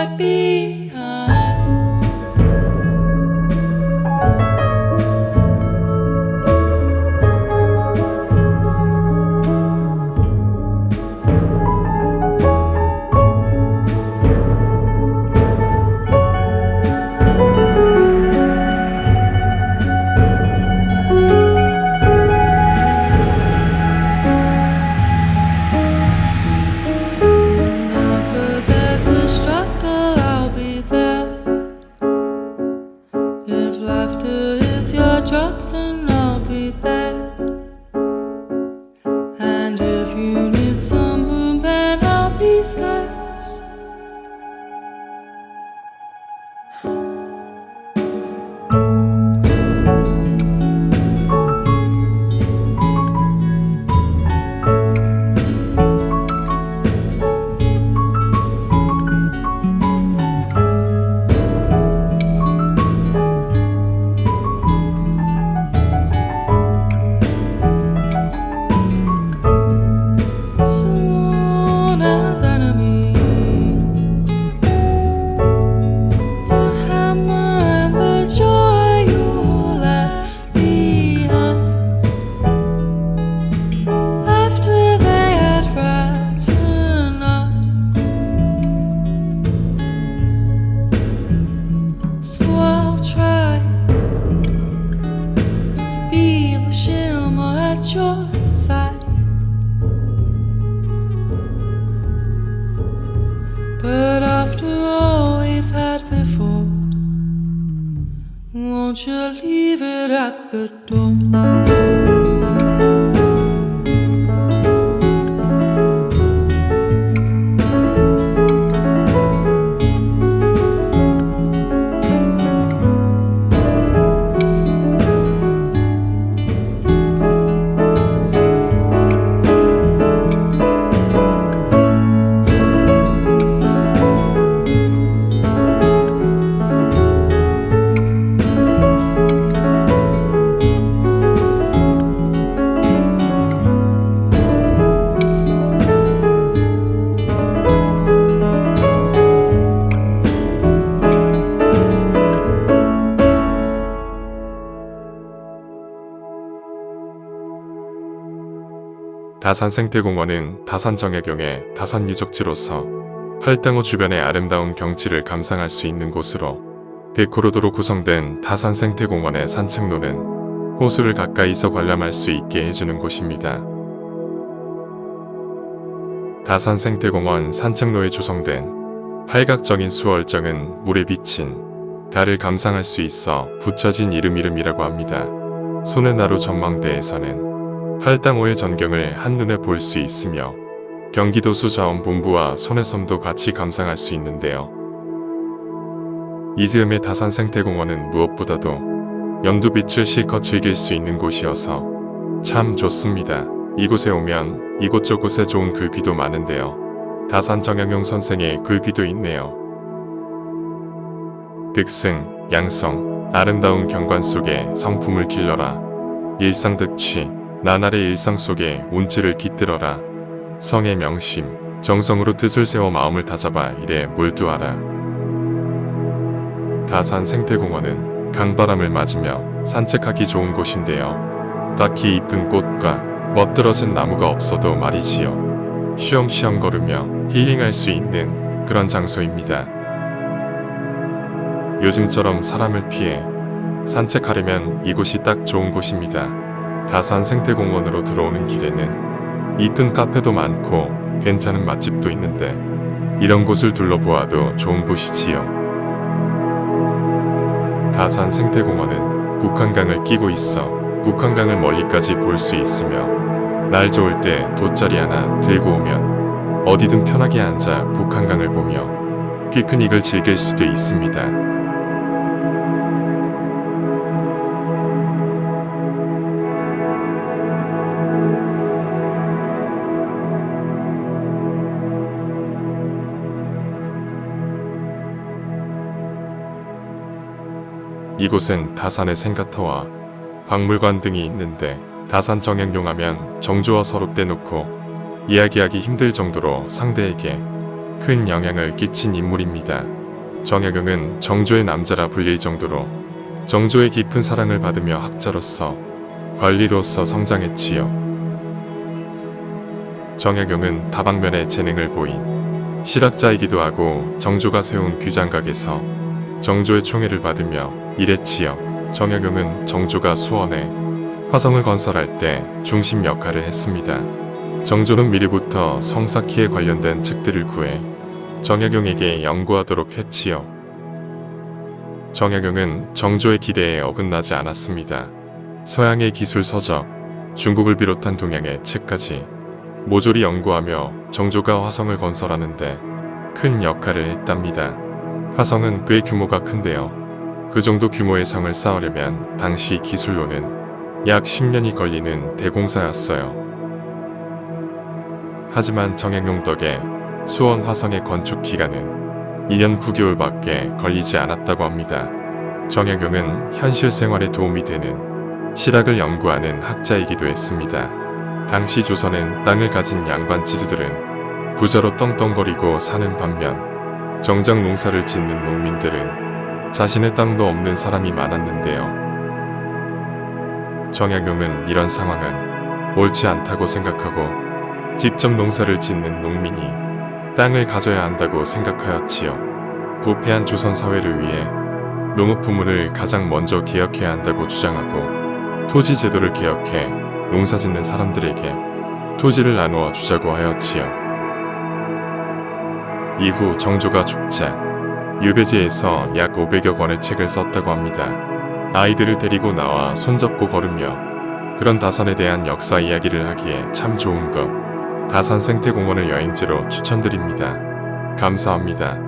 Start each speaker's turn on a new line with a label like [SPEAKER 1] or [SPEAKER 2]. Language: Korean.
[SPEAKER 1] left behind. Whenever there's a struggle, I'll be there. If laughter is your drug, then I'll be there. And if you need some room, then I'll be scarce. Soon as enemies, the hammer and the joy you left behind. After they had fraternized, so I'll try to be the shimmer at your side. But after all we've had before, won't you leave it at the door?
[SPEAKER 2] 다산 생태공원은 다산 정약용의 다산 유적지로서 팔당호 주변의 아름다운 경치를 감상할 수 있는 곳으로 데코로드로 구성된 다산 생태공원의 산책로는 호수를 가까이서 관람할 수 있게 해주는 곳입니다. 다산 생태공원 산책로에 조성된 팔각정인 수월정은 물에 비친 달을 감상할 수 있어 붙여진 이름이라고 합니다. 소내나루 전망대에서는 팔당호의 전경을 한눈에 볼 수 있으며 경기도 수자원본부와 소내섬도 같이 감상할 수 있는데요. 이즈음의 다산 생태공원은 무엇보다도 연두빛을 실컷 즐길 수 있는 곳이어서 참 좋습니다. 이곳에 오면 이곳저곳에 좋은 글귀도 많은데요. 다산 정약용 선생의 글귀도 있네요. 득승, 양성, 아름다운 경관 속에 성품을 길러라. 일상득취, 나날의 일상 속에 운치를 깃들어라. 성의 명심, 정성으로 뜻을 세워 마음을 다잡아 일에 몰두하라. 다산 생태공원은 강바람을 맞으며 산책하기 좋은 곳인데요. 딱히 이쁜 꽃과 멋들어진 나무가 없어도 말이지요. 쉬엄쉬엄 걸으며 힐링할 수 있는 그런 장소입니다. 요즘처럼 사람을 피해 산책하려면 이곳이 딱 좋은 곳입니다. 다산 생태공원으로 들어오는 길에는 이쁜 카페도 많고 괜찮은 맛집도 있는데 이런 곳을 둘러보아도 좋은 곳이지요. 다산 생태공원은 북한강을 끼고 있어 북한강을 멀리까지 볼 수 있으며 날 좋을 때 돗자리 하나 들고 오면 어디든 편하게 앉아 북한강을 보며 피크닉을 즐길 수도 있습니다. 이곳은 다산의 생가터와 박물관 등이 있는데 다산 정약용 하면 정조와 서로 떼놓고 이야기하기 힘들 정도로 상대에게 큰 영향을 끼친 인물입니다. 정약용은 정조의 남자라 불릴 정도로 정조의 깊은 사랑을 받으며 학자로서 관리로서 성장했지요. 정약용은 다방면의 재능을 보인 실학자이기도 하고 정조가 세운 규장각에서 정조의 총애를 받으며 일했지요. 정약용은 정조가 수원에 화성을 건설할 때 중심 역할을 했습니다. 정조는 미리부터 성 쌓기에 관련된 책들을 구해 정약용에게 연구하도록 했지요. 정약용은 정조의 기대에 어긋나지 않았습니다. 서양의 기술 서적, 중국을 비롯한 동양의 책까지 모조리 연구하며 정조가 화성을 건설하는데 큰 역할을 했답니다. 화성은 꽤 규모가 큰데요. 그 정도 규모의 성을 쌓으려면 당시 기술로는 약 10년이 걸리는 대공사였어요. 하지만 정약용 덕에 수원 화성의 건축 기간은 2년 9개월밖에 걸리지 않았다고 합니다. 정약용은 현실 생활에 도움이 되는 실학을 연구하는 학자이기도 했습니다. 당시 조선엔 땅을 가진 양반 지주들은 부자로 떵떵거리고 사는 반면 정작 농사를 짓는 농민들은 자신의 땅도 없는 사람이 많았는데요. 정약용은 이런 상황은 옳지 않다고 생각하고 직접 농사를 짓는 농민이 땅을 가져야 한다고 생각하였지요. 부패한 조선 사회를 위해 농업 부문을 가장 먼저 개혁해야 한다고 주장하고 토지 제도를 개혁해 농사 짓는 사람들에게 토지를 나누어 주자고 하였지요. 이후 정조가 죽자 유배지에서 약 500여 권의 책을 썼다고 합니다. 아이들을 데리고 나와 손잡고 걸으며 그런 다산에 대한 역사 이야기를 하기에 참 좋은 것. 다산 생태공원을 여행지로 추천드립니다. 감사합니다.